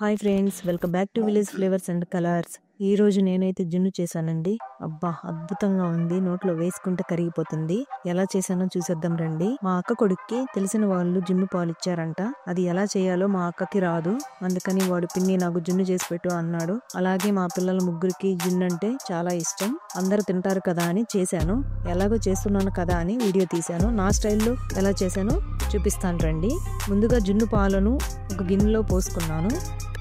Hi friends, welcome back to village flavours and colours. ఈ రోజు నేనైతే జున్ను చేశానండి. అబ్బా, అద్భుతంగా ఉంది. నోట్లో వేసుకుంటే కరిగిపోతుంది. ఎలా చేశానో చూసేద్దాం రండి. మా అక్క కొడుక్కి తెలిసిన వాళ్ళు జున్ను పాలు ఇచ్చారంట. అది ఎలా చేయాలో మా అక్కకి రాదు. అందుకని వాడు పిన్ని నాకు జున్ను చేసి పెట్టు అన్నాడు. అలాగే మా పిల్లల ముగ్గురికి జున్ను అంటే చాలా ఇష్టం. అందరూ తింటారు కదా అని చేశాను. ఎలాగో చేస్తున్నాను కదా అని వీడియో తీశాను. నా స్టైల్లో ఎలా చేశానో చూపిస్తాను రండి. ముందుగా జున్ను పాలను ఒక గిన్నెలో పోసుకున్నాను.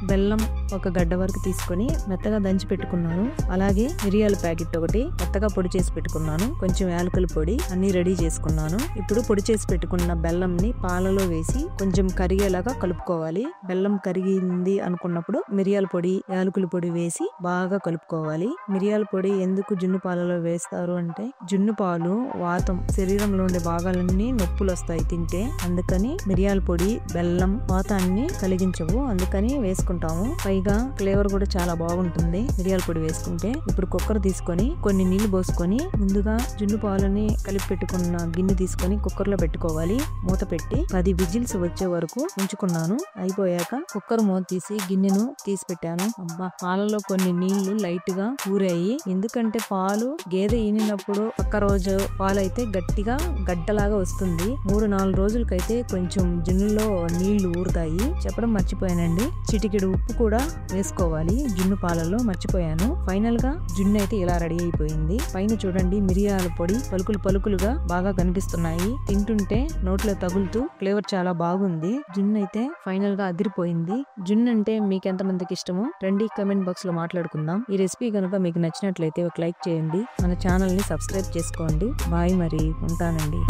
బెల్లం ఒక గడ్డ వరకు తీసుకొని మెత్తగా దంచి పెట్టుకున్నాను. అలాగే మిరియాల ప్యాకెట్ ఒకటి మెత్తగా పొడి చేసి పెట్టుకున్నాను. కొంచెం యాలకుల పొడి అన్ని రెడీ చేసుకున్నాను. ఇప్పుడు పొడి చేసి పెట్టుకున్న బెల్లంని పాలలో వేసి కొంచెం కరిగేలాగా కలుపుకోవాలి. బెల్లం కరిగింది అనుకున్నప్పుడు మిరియాల పొడి, యాలకుల పొడి వేసి బాగా కలుపుకోవాలి. మిరియాల పొడి ఎందుకు జున్ను పాలలో వేస్తారు అంటే, జున్ను పాలు వాతం, శరీరంలో ఉండే భాగాలన్నీ నొప్పులు వస్తాయి తింటే. అందుకని మిరియాల పొడి, బెల్లం వాతాన్ని కలిగించవు, అందుకని వేసుకుంటాము. పైగా ఫ్లేవర్ కూడా చాలా బాగుంటుంది మిరియాల పొడి వేసుకుంటే. ఇప్పుడు కుక్కర్ తీసుకొని కొన్ని నీళ్లు పోసుకొని ముందుగా జున్ను పాలని కలిపి పెట్టుకున్న గిన్నె తీసుకొని కుక్కర్ లో పెట్టుకోవాలి. మూత పెట్టి 10 విజిల్స్ వచ్చే వరకు ఉంచుకున్నాను. అయిపోయాక కుక్కర్ మూత తీసి గిన్నెను తీసి పెట్టాను. అబ్బా, పాలలో కొన్ని నీళ్లు లైట్ గా ఊరాయి. ఎందుకంటే పాలు గేదె ఈనినప్పుడు ఒక్క రోజు పాలు అయితే గట్టిగా గడ్డలాగా వస్తుంది. 3-4 రోజులకైతే కొంచెం జున్నులో నీళ్లు ఊరుతాయి. చెప్పడం మర్చిపోయానండి. చిటికెడు ఉప్పు కూడా వేసుకోవాలి జున్ను పాలలో, మర్చిపోయాను. ఫైనల్ గా జున్ను అయితే ఇలా రెడీ అయిపోయింది. పైన చూడండి, మిరియాల పొడి పలుకులు పలుకులుగా బాగా కనిపిస్తున్నాయి. తింటుంటే నోట్లో తగులుతూ ఫ్లేవర్ చాలా బాగుంది. జున్ను అయితే ఫైనల్ గా అదిరిపోయింది. జున్ను అంటే మీకు ఎంతమందికి ఇష్టమో రండి కమెంట్ బాక్స్ లో మాట్లాడుకుందాం. ఈ రెసిపీ కనుక మీకు నచ్చినట్లయితే ఒక లైక్ చేయండి. మన ఛానల్ ని సబ్స్క్రైబ్ చేసుకోండి. బాయ్, మరి ఉంటానండి.